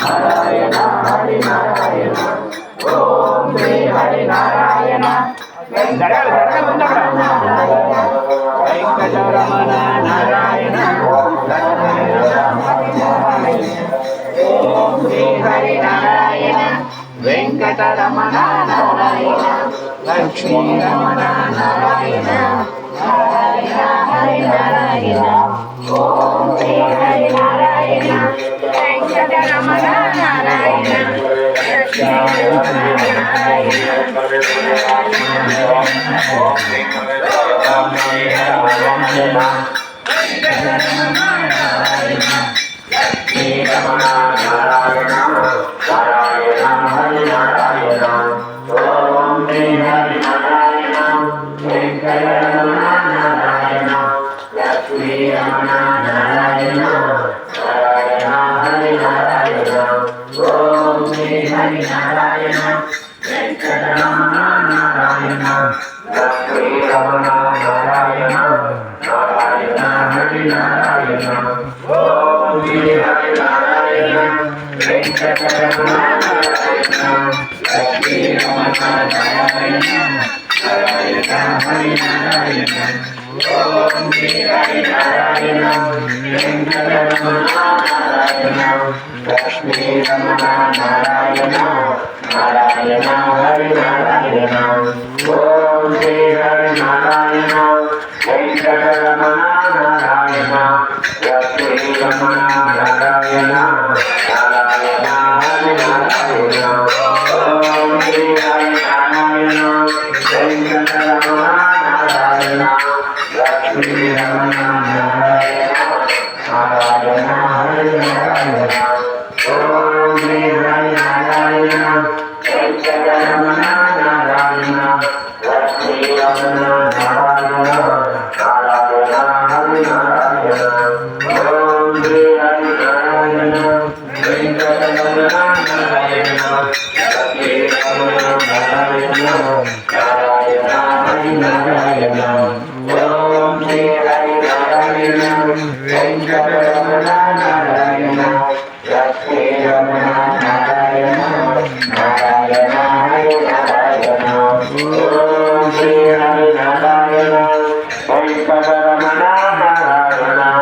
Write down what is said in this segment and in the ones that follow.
Narayana Hari Narayana Om Shri Hari Narayana Venkataramana Narayana Om Shri Hari Narayana Venkataramana Narayana Lakshmi Ramana Narayana Narayana Hari Narayana Om Shri Hari Narayana Venkataramana Narayana Lakshmi Ramana Narayana Om Shri Hari Narayana Venkataramana Narayana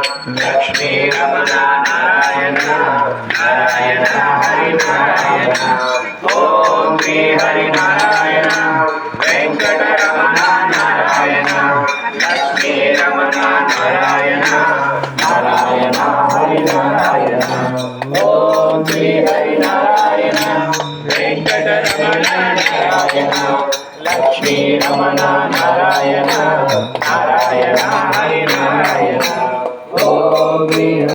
Lakshmi Ramana Narayana Narayana Hari Narayana Om Shri Hari Narayana Venkataramana Narayana Lakshmi Ramana Narayana Narayana Hari Narayana Om Shri Hari Narayana Venkataramana Narayana Lakshmi Ramana Narayana Narayana Hari Narayana Om